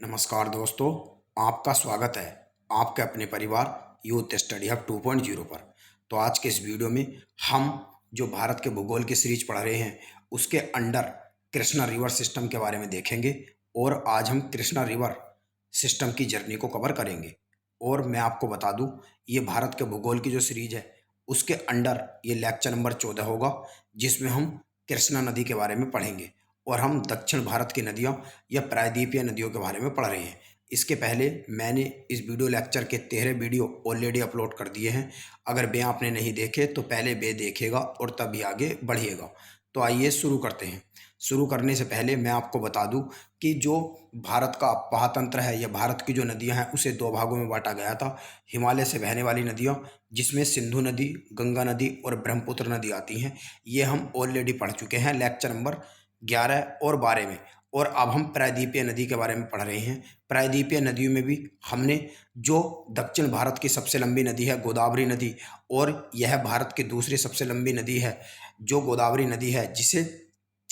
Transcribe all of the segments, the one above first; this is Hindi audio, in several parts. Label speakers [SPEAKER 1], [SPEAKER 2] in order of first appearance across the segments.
[SPEAKER 1] नमस्कार दोस्तों, आपका स्वागत है आपके अपने परिवार यूथ स्टडी हब 2.0 पर। तो आज के इस वीडियो में हम जो भारत के भूगोल की सीरीज पढ़ रहे हैं उसके अंडर कृष्णा रिवर सिस्टम के बारे में देखेंगे। और आज हम कृष्णा रिवर सिस्टम की जर्नी को कवर करेंगे। और मैं आपको बता दूं, ये भारत के भूगोल की जो सीरीज है उसके अंडर ये लेक्चर नंबर 14 होगा, जिसमें हम कृष्णा नदी के बारे में पढ़ेंगे। और हम दक्षिण भारत की नदियों या प्रायद्वीपीय नदियों के बारे में पढ़ रहे हैं। इसके पहले मैंने इस वीडियो लेक्चर के 13 वीडियो ऑलरेडी अपलोड कर दिए हैं। अगर वे आपने नहीं देखे तो पहले वे देखेगा और तभी आगे बढ़िएगा। तो आइए शुरू करते हैं। शुरू करने से पहले मैं आपको बता दूं कि जो भारत का महातंत्र है या भारत की जो नदियां हैं उसे दो भागों में बांटा गया था। हिमालय से बहने वाली नदियां, जिसमें सिंधु नदी, गंगा नदी और ब्रह्मपुत्र नदी आती हैं, ये हम ऑलरेडी पढ़ चुके हैं लेक्चर नंबर 11 और 12 में। और अब हम प्रायद्वीपीय नदी के बारे में पढ़ रहे हैं। प्रायद्वीपीय नदियों में भी हमने जो दक्षिण भारत की सबसे लंबी नदी है गोदावरी नदी, और यह भारत की दूसरी सबसे लंबी नदी है जो गोदावरी नदी है, जिसे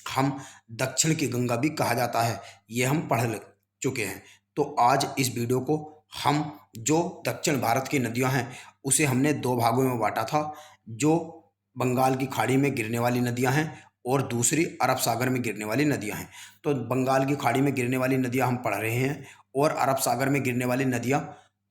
[SPEAKER 1] हम दक्षिण की गंगा भी कहा जाता है, ये हम पढ़ चुके हैं। तो आज इस वीडियो को हम जो दक्षिण भारत की नदियां हैं उसे हमने दो भागों में बांटा था। जो बंगाल की खाड़ी में गिरने वाली नदियां हैं और दूसरी अरब सागर में गिरने वाली नदियां हैं। तो बंगाल की खाड़ी में गिरने वाली नदियां हम पढ़ रहे हैं और अरब सागर में गिरने वाली नदियां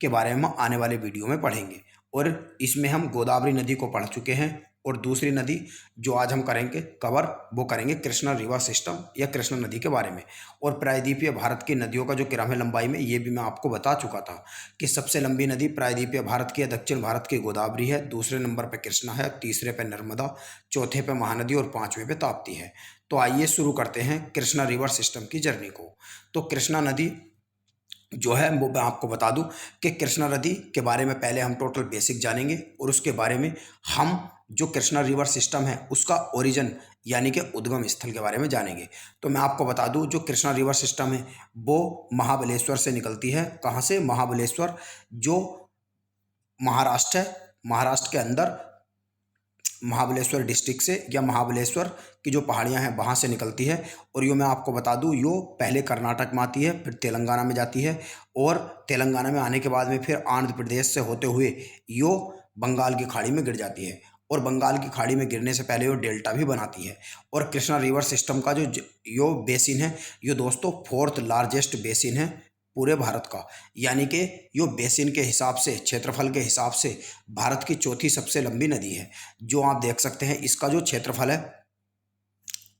[SPEAKER 1] के बारे में हम आने वाले वीडियो में पढ़ेंगे। और इसमें हम गोदावरी नदी को पढ़ चुके हैं। और दूसरी नदी जो आज हम करेंगे कवर, वो करेंगे कृष्णा रिवर सिस्टम या कृष्णा नदी के बारे में। और प्रायद्वीपीय भारत की नदियों का जो क्रम है लंबाई में, ये भी मैं आपको बता चुका था कि सबसे लंबी नदी प्रायद्वीपीय भारत की है, दक्षिण भारत की गोदावरी है, दूसरे नंबर पर कृष्णा है, तीसरे पे नर्मदा, चौथे पे महानदी और पांचवें पे ताप्ती है। तो आइए शुरू करते हैं कृष्णा रिवर सिस्टम की जर्नी को। तो कृष्णा नदी जो है वो मैं आपको बता दूं कि कृष्णा नदी के बारे में पहले हम टोटल बेसिक जानेंगे और उसके बारे में हम जो कृष्णा रिवर सिस्टम है उसका ओरिजिन यानी कि उद्गम स्थल के बारे में जानेंगे। तो मैं आपको बता दूं, जो कृष्णा रिवर सिस्टम है वो महाबलेश्वर से निकलती है। कहाँ से? महाबलेश्वर, जो महाराष्ट्र है, महाराष्ट्र के अंदर महाबलेश्वर डिस्ट्रिक्ट से या महाबलेश्वर की जो पहाड़ियां हैं वहाँ से निकलती है। और यो मैं आपको बता दूं, यो पहले कर्नाटक में आती है, फिर तेलंगाना में जाती है, और तेलंगाना में आने के बाद में फिर आंध्र प्रदेश से होते हुए यो बंगाल की खाड़ी में गिर जाती है। और बंगाल की खाड़ी में गिरने से पहले यो डेल्टा भी बनाती है। और कृष्णा रिवर सिस्टम का जो यो बेसिन है, यो दोस्तों फोर्थ लार्जेस्ट बेसिन है पूरे भारत का। यानी कि यो बेसिन के हिसाब से, क्षेत्रफल के हिसाब से भारत की चौथी सबसे लंबी नदी है। जो आप देख सकते हैं, इसका जो क्षेत्रफल है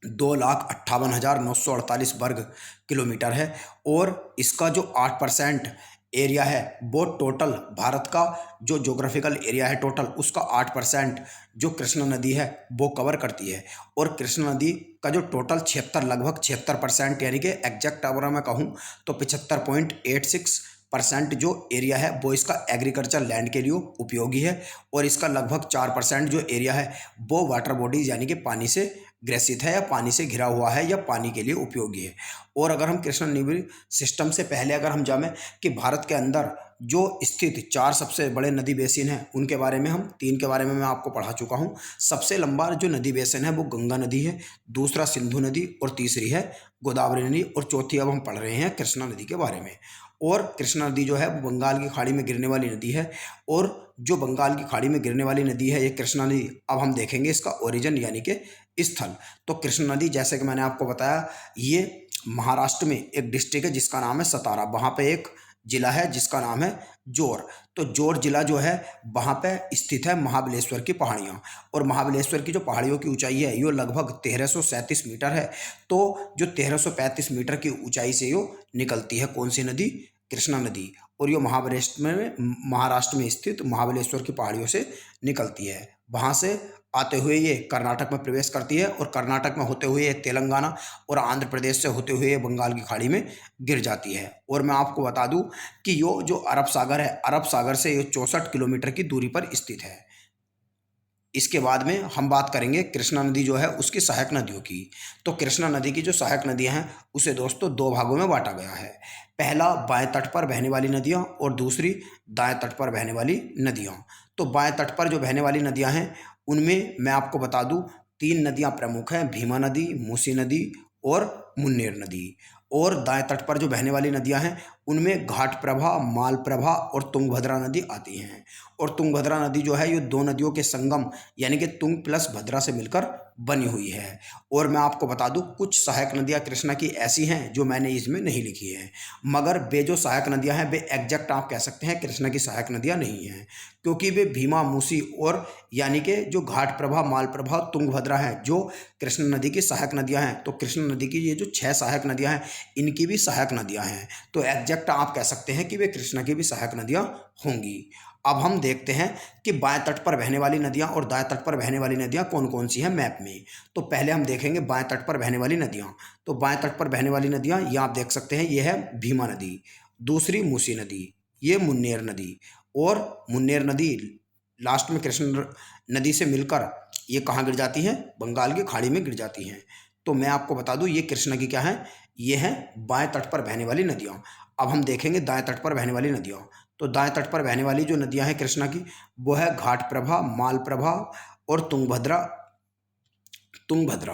[SPEAKER 1] 2,58,948 वर्ग किलोमीटर है। और इसका जो 8% एरिया है वो टोटल भारत का जो ज्योग्राफिकल एरिया है टोटल, उसका 8% जो कृष्णा नदी है वो कवर करती है। और कृष्णा नदी का जो टोटल 76, लगभग 76%, यानी कि एग्जैक्ट अगर मैं कहूँ तो 75.86% जो एरिया है वो इसका एग्रीकल्चर लैंड के लिए उपयोगी है। और इसका लगभग 4% जो एरिया है वो वाटर बॉडीज यानी कि पानी से ग्रसित है या पानी से घिरा हुआ है या पानी के लिए उपयोगी है। और अगर हम कृष्णा नदी सिस्टम से पहले अगर हम जाने कि भारत के अंदर जो स्थित 4 सबसे बड़े नदी बेसिन हैं उनके बारे में, हम 3 के बारे में मैं आपको पढ़ा चुका हूँ। सबसे लंबा जो नदी बेसिन है वो गंगा नदी है, दूसरा सिंधु नदी और तीसरी है गोदावरी नदी, और चौथी अब हम पढ़ रहे हैं कृष्णा नदी के बारे में। और कृष्णा नदी जो है वो बंगाल की खाड़ी में गिरने वाली नदी है। और जो बंगाल की खाड़ी में गिरने वाली नदी है ये कृष्णा नदी, अब हम देखेंगे इसका ओरिजिन यानी कि स्थल। तो कृष्णा नदी, जैसे कि मैंने आपको बताया, ये महाराष्ट्र में एक डिस्ट्रिक्ट है जिसका नाम है सतारा। वहाँ पे एक जिला है जिसका नाम है जोर। तो जोर जिला जो है वहाँ पे स्थित है महाबलेश्वर की पहाड़ियाँ। और महाबलेश्वर की जो पहाड़ियों की ऊंचाई है यो लगभग 1337 मीटर है। तो जो 1335 मीटर की ऊंचाई से यो निकलती है कौन सी नदी? कृष्णा नदी। और यो महाराष्ट्र में स्थित महाबलेश्वर की पहाड़ियों से निकलती है। वहाँ से आते हुए ये कर्नाटक में प्रवेश करती है, और कर्नाटक में होते हुए ये तेलंगाना और आंध्र प्रदेश से होते हुए ये बंगाल की खाड़ी में गिर जाती है। और मैं आपको बता दूं कि यो जो अरब सागर है, अरब सागर से ये 64 किलोमीटर की दूरी पर स्थित है। इसके बाद में हम बात करेंगे कृष्णा नदी जो है उसकी सहायक नदियों की। तो कृष्णा नदी की जो सहायक नदियां हैं उसे दोस्तों दो भागों में बांटा गया है। पहला बाएं तट पर बहने वाली नदियां और दूसरी दाएं तट पर बहने वाली नदियां। तो बाएं तट पर जो बहने वाली नदियां हैं उनमें मैं आपको बता दूं 3 नदियां प्रमुख हैं, भीमा नदी, मूसी नदी और मुन्नेर नदी। और दाएं तट पर जो बहने वाली नदियां हैं उनमें घाटप्रभा, मालप्रभा और तुंगभद्रा नदी आती हैं। और तुंगभद्रा नदी जो है ये दो नदियों के संगम यानी कि तुंग प्लस भद्रा से मिलकर बनी हुई है। और मैं आपको बता दूं कुछ सहायक नदियां कृष्णा की ऐसी हैं जो मैंने इसमें नहीं लिखी हैं, मगर वे जो सहायक नदियां हैं वे एग्जैक्ट आप कह सकते हैं कृष्णा की सहायक नदियां नहीं हैं, क्योंकि वे भीमा, मूसी और यानी कि जो घाटप्रभा, मालप्रभा, तुंगभद्रा है जो कृष्णा नदी की सहायक नदियां हैं। तो कृष्णा नदी की ये जो 6 सहायक नदियां हैं इनकी भी सहायक नदियां हैं, तो एग्जैक्ट आप कह सकते हैं कि वे कृष्णा की भी सहायक नदियां होंगी। अब हम देखते हैं कि बाएं तट पर बहने वाली नदियां और दाएं तट पर बहने वाली नदियां कौन कौन सी हैं मैप में। तो पहले हम देखेंगे बाएं तट पर बहने वाली नदियां। तो बाएं तट पर बहने वाली नदियां ये आप देख सकते हैं, ये है भीमा नदी, दूसरी मूसी नदी, ये मुन्नेर नदी, और मुन्नेर नदी लास्ट में कृष्ण नदी से मिलकर ये कहाँ गिर जाती हैं, बंगाल की खाड़ी में गिर जाती हैं। तो मैं आपको बता दूं ये कृष्णा की क्या है, ये है बाएं तट पर बहने वाली नदियां। अब हम देखेंगे दाएं तट पर बहने वाली नदियां। तो दाएं तट पर बहने वाली जो नदियां हैं कृष्णा की वो है घाटप्रभा, मालप्रभा और तुंगभद्रा। तुंगभद्रा।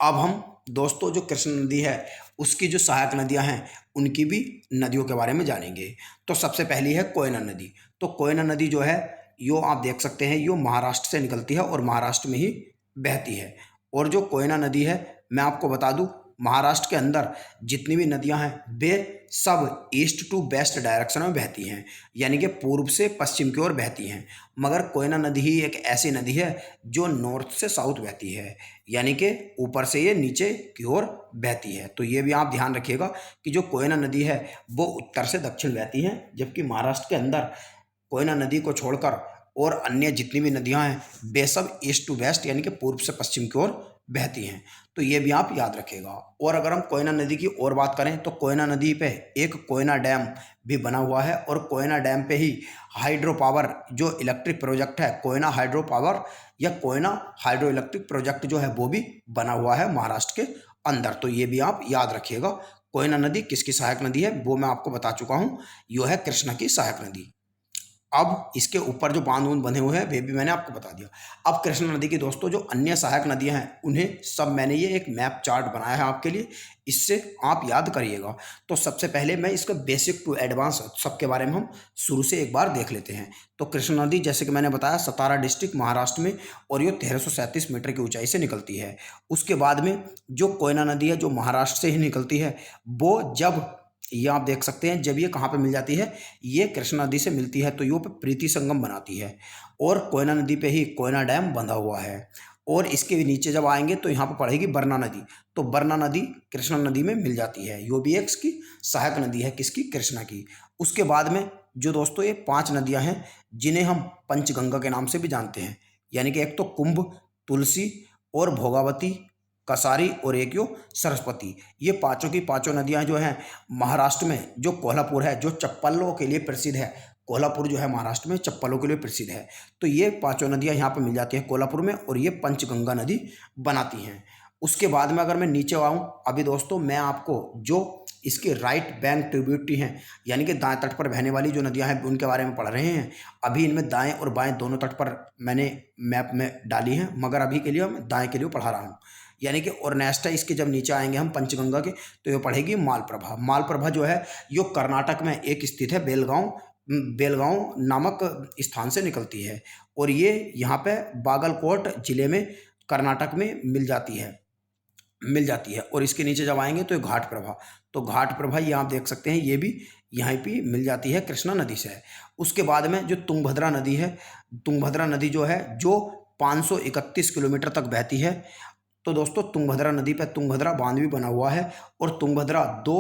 [SPEAKER 1] अब हम दोस्तों जो कृष्ण नदी है उसकी जो सहायक नदियां हैं उनकी भी नदियों के बारे में जानेंगे। तो सबसे पहली है कोयना नदी। तो कोयना नदी जो है यो आप देख सकते हैं यो महाराष्ट्र से निकलती है और महाराष्ट्र में ही बहती है। और जो कोयना नदी है मैं आपको बता दूं महाराष्ट्र के अंदर जितनी भी नदियां हैं वे सब ईस्ट टू वेस्ट डायरेक्शन में बहती हैं, यानी कि पूर्व से पश्चिम की ओर बहती हैं। मगर कोयना नदी ही एक ऐसी नदी है जो नॉर्थ से साउथ बहती है, यानी कि ऊपर से ये नीचे की ओर बहती है। तो ये भी आप ध्यान रखिएगा कि जो कोयना नदी है वो उत्तर से दक्षिण बहती है, जबकि महाराष्ट्र के अंदर कोयना नदी को छोड़कर और अन्य जितनी भी नदियां हैं वे सब ईस्ट टू वेस्ट यानी कि पूर्व से पश्चिम की ओर बहती हैं। तो ये भी आप याद रखिएगा। और अगर हम कोयना नदी की और बात करें तो कोयना नदी पे एक कोयना डैम भी बना हुआ है, और कोयना डैम पे ही हाइड्रो पावर जो इलेक्ट्रिक प्रोजेक्ट है कोयना हाइड्रो पावर या कोयना हाइड्रो इलेक्ट्रिक प्रोजेक्ट जो है वो भी बना हुआ है महाराष्ट्र के अंदर। तो ये भी आप याद रखिएगा। कोयना नदी किसकी सहायक नदी है वो मैं आपको बता चुका हूँ, यो है कृष्णा की सहायक नदी। अब इसके ऊपर जो बांध वूंध बने हुए हैं वे भी मैंने आपको बता दिया। अब कृष्णा नदी की दोस्तों जो अन्य सहायक नदियां हैं उन्हें सब मैंने ये एक मैप चार्ट बनाया है आपके लिए, इससे आप याद करिएगा। तो सबसे पहले मैं इसका बेसिक टू एडवांस सबके बारे में हम शुरू से एक बार देख लेते हैं। तो कृष्णा नदी जैसे कि मैंने बताया सतारा डिस्ट्रिक्ट महाराष्ट्र में, और ये 1337 मीटर की ऊंचाई से निकलती है। उसके बाद में जो कोयना नदी है जो महाराष्ट्र से ही निकलती है वो जब ये आप देख सकते हैं जब ये कहाँ पे मिल जाती है, ये कृष्णा नदी से मिलती है तो ये पे प्रीति संगम बनाती है, और कोयना नदी पे ही कोयना डैम बंधा हुआ है। और इसके नीचे जब आएंगे तो यहाँ पर पड़ेगी बरना नदी। तो बरना नदी कृष्णा नदी में मिल जाती है, यो भी एक की सहायक नदी है किसकी, कृष्णा की। उसके बाद में जो दोस्तों ये 5 नदियाँ हैं जिन्हें हम पंचगंगा के नाम से भी जानते हैं, यानी कि एक तो कुंभ, तुलसी और भोगावती, कसारी और एक यो सरस्वती। ये पांचों की पांचों नदियां जो हैं महाराष्ट्र में, जो कोल्हापुर है जो चप्पलों के लिए प्रसिद्ध है, कोल्हापुर जो है महाराष्ट्र में चप्पलों के लिए प्रसिद्ध है, तो ये पांचों नदियां यहाँ पर मिल जाती हैं कोल्हापुर में, और ये पंचगंगा नदी बनाती हैं। उसके बाद में अगर मैं नीचे आऊँ अभी दोस्तों मैं आपको जो इसके राइट बैंक ट्रिब्यूटरी हैं यानी कि दाएं तट पर बहने वाली जो नदियां हैं उनके बारे में पढ़ रहे हैं। अभी इनमें दाएं और बाएं दोनों तट पर मैंने मैप में डाली हैं, मगर अभी के लिए मैं दाएं के लिए पढ़ा रहा हूँ। यानी कि और नेक्स्ट है इसके जब नीचे आएंगे हम पंचगंगा के तो ये पढ़ेगी मालप्रभा। मालप्रभा जो है यो कर्नाटक में एक स्थित है, बेलगांव नामक स्थान से निकलती है, और ये यहाँ पे बागलकोट जिले में कर्नाटक में मिल जाती है। और इसके नीचे जब आएंगे तो घाट प्रभा, तो घाट प्रभा ये आप देख सकते हैं ये भी यहाँ पे मिल जाती है कृष्णा नदी से। उसके बाद में जो तुंगभद्रा नदी है, तुंगभद्रा नदी जो है जो 531 किलोमीटर तक बहती है। तो दोस्तों तुंगभद्रा नदी पर तुंगभद्रा बांध भी बना हुआ है, और तुंगभद्रा 2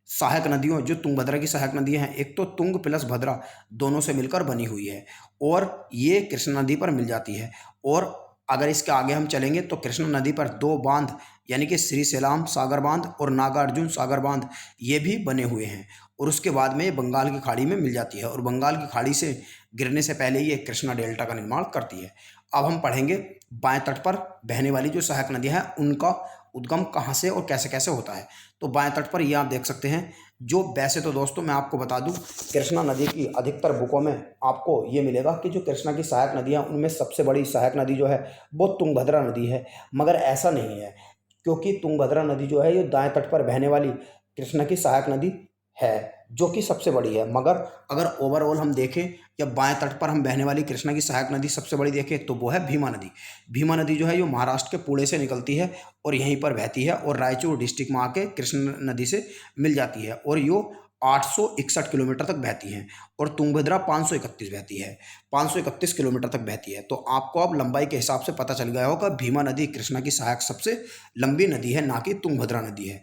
[SPEAKER 1] सहायक नदियों जो तुंगभद्रा की सहायक नदियां हैं एक तो तुंग प्लस भद्रा दोनों से मिलकर बनी हुई है, और ये कृष्णा नदी पर मिल जाती है। और अगर इसके आगे हम चलेंगे तो कृष्णा नदी पर 2 बांध यानी कि श्री सेलाम सागर बांध और नागार्जुन सागर बांध ये भी बने हुए हैं, और उसके बाद में ये बंगाल की खाड़ी में मिल जाती है, और बंगाल की खाड़ी से गिरने से पहले ये कृष्णा डेल्टा का निर्माण करती है। अब हम पढ़ेंगे बाएं तट पर बहने वाली जो सहायक नदियां हैं उनका उद्गम कहाँ से और कैसे कैसे होता है। तो बाएं तट पर ये आप देख सकते हैं जो, वैसे तो दोस्तों मैं आपको बता दूं कृष्णा नदी की अधिकतर बुकों में आपको ये मिलेगा कि जो कृष्णा की सहायक नदियां उनमें सबसे बड़ी सहायक नदी जो है वो तुंगभद्रा नदी है, मगर ऐसा नहीं है। क्योंकि तुंगभद्रा नदी जो है ये दाएं तट पर बहने वाली कृष्णा की सहायक नदी है, जो कि सबसे बड़ी है। मगर अगर ओवरऑल हम देखें या बाएं तट पर हम बहने वाली कृष्णा की सहायक नदी सबसे बड़ी देखें तो वो है भीमा नदी। भीमा नदी जो है ये महाराष्ट्र के पुणे से निकलती है और यहीं पर बहती है और रायचूर डिस्ट्रिक्ट में आके कृष्णा नदी से मिल जाती है और यो 861 किलोमीटर तक बहती है और तुंगभद्रा 531 बहती है, 531 किलोमीटर तक बहती है। तो आपको अब लंबाई के हिसाब से पता चल गया होगा भीमा नदी कृष्णा की सहायक सबसे लंबी नदी है, ना कि तुंगभद्रा नदी है।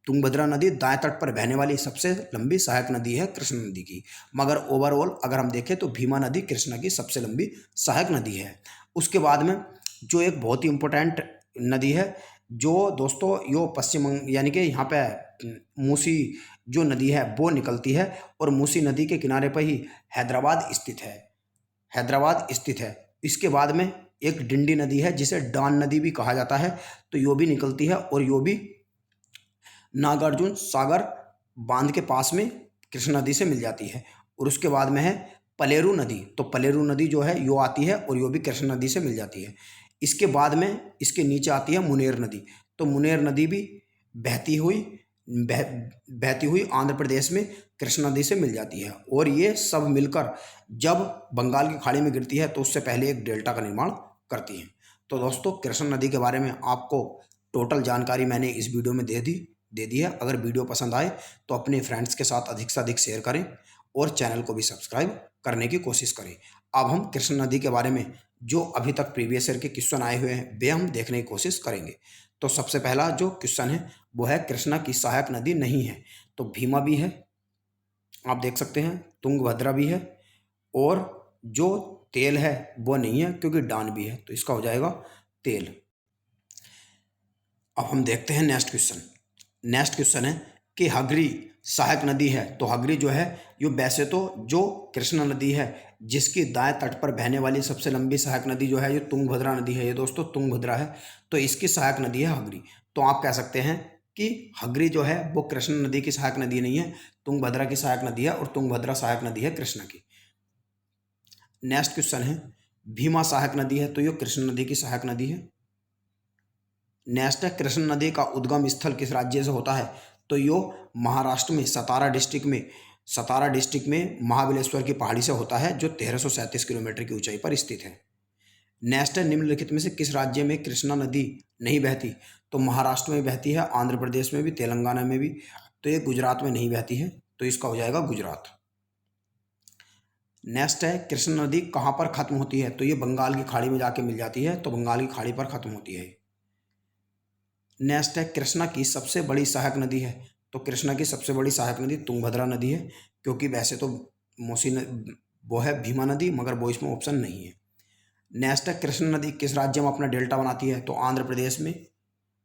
[SPEAKER 1] तुंगभद्रा नदी दाएं तट पर बहने वाली सबसे लंबी सहायक नदी है कृष्णा नदी की। मगर ओवरऑल अगर हम देखें तो भीमा नदी कृष्णा की सबसे लंबी सहायक नदी है। उसके बाद में जो एक बहुत ही इम्पोर्टेंट नदी है, जो दोस्तों यो पश्चिम यानी कि यहाँ पे मूसी जो नदी है वो निकलती है और मूसी नदी के किनारे पर ही हैदराबाद स्थित है, हैदराबाद स्थित है। इसके बाद में एक डिंडी नदी है जिसे डान नदी भी कहा जाता है, तो यो भी निकलती है और यो भी नागार्जुन सागर बांध के पास में कृष्णा नदी से मिल जाती है। और उसके बाद में है पलेरू नदी, तो पलेरू नदी जो है यो आती है और यो भी कृष्णा नदी से मिल जाती है। इसके बाद में इसके नीचे आती है मुनेर नदी, तो मुनेर नदी भी बहती हुई आंध्र प्रदेश में कृष्णा नदी से मिल जाती है। और ये सब मिलकर जब बंगाल की खाड़ी में गिरती है तो उससे पहले एक डेल्टा का निर्माण करती है। तो दोस्तों कृष्णा नदी के बारे में आपको टोटल जानकारी मैंने इस वीडियो में दे दी है। अगर वीडियो पसंद आए तो अपने फ्रेंड्स के साथ अधिक से अधिक शेयर करें और चैनल को भी सब्सक्राइब करने की कोशिश करें। अब हम कृष्णा नदी के बारे में जो अभी तक प्रीवियस ईयर के क्वेश्चन आए हुए हैं वे हम देखने की कोशिश करेंगे। तो सबसे पहला जो क्वेश्चन है वो है कृष्णा की सहायक नदी नहीं है, तो भीमा भी है, आप देख सकते हैं, तुंगभद्रा भी है और जो तेल है वो नहीं है क्योंकि डान भी है, तो इसका हो जाएगा तेल। अब हम देखते हैं नेक्स्ट क्वेश्चन। नेक्स्ट क्वेश्चन है कि हगरी सहायक नदी है, तो हगरी जो है यो वैसे तो जो कृष्णा नदी है जिसकी दाएं तट पर बहने वाली सबसे लंबी सहायक नदी जो है ये तुंगभद्रा नदी है, ये दोस्तों तुंगभद्रा है, तो इसकी सहायक नदी है हगरी। तो आप कह सकते हैं कि हगरी जो है वो कृष्णा नदी की सहायक नदी नहीं है, तुंगभद्रा की सहायक नदी है और तुंगभद्रा सहायक नदी है कृष्णा की। नेक्स्ट क्वेश्चन है भीमा सहायक नदी है, तो ये कृष्णा नदी की सहायक नदी है। नेक्स्ट है कृष्णा नदी का उद्गम स्थल किस राज्य से होता है, तो यो महाराष्ट्र में सतारा डिस्ट्रिक्ट में महाबलेश्वर की पहाड़ी से होता है जो 1337 किलोमीटर की ऊंचाई पर स्थित है। नेक्स्ट है निम्नलिखित में से किस राज्य में कृष्णा नदी नहीं बहती, तो महाराष्ट्र में बहती है, आंध्र प्रदेश में भी, तेलंगाना में भी, तो ये गुजरात में नहीं बहती है, तो इसका हो जाएगा गुजरात। नेक्स्ट है कृष्णा नदी कहाँ पर खत्म होती है, तो ये बंगाल की खाड़ी में जाके मिल जाती है, तो बंगाल की खाड़ी पर खत्म होती है। नेक्स्ट है कृष्णा की सबसे बड़ी सहायक नदी है, तो कृष्णा की सबसे बड़ी सहायक नदी तुंगभद्रा नदी है, क्योंकि वैसे तो वो है भीमा नदी, मगर वो इसमें ऑप्शन नहीं है। नेक्स्ट है कृष्णा नदी किस राज्य में अपना डेल्टा बनाती है, तो आंध्र प्रदेश में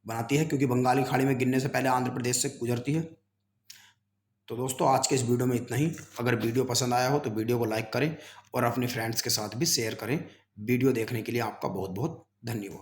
[SPEAKER 1] बनाती है, क्योंकि बंगाली खाड़ी में गिरने से पहले आंध्र प्रदेश से गुजरती है। तो दोस्तों आज के इस वीडियो में इतना ही। अगर वीडियो पसंद आया हो तो वीडियो को लाइक करें और अपने फ्रेंड्स के साथ भी शेयर करें। वीडियो देखने के लिए आपका बहुत बहुत धन्यवाद।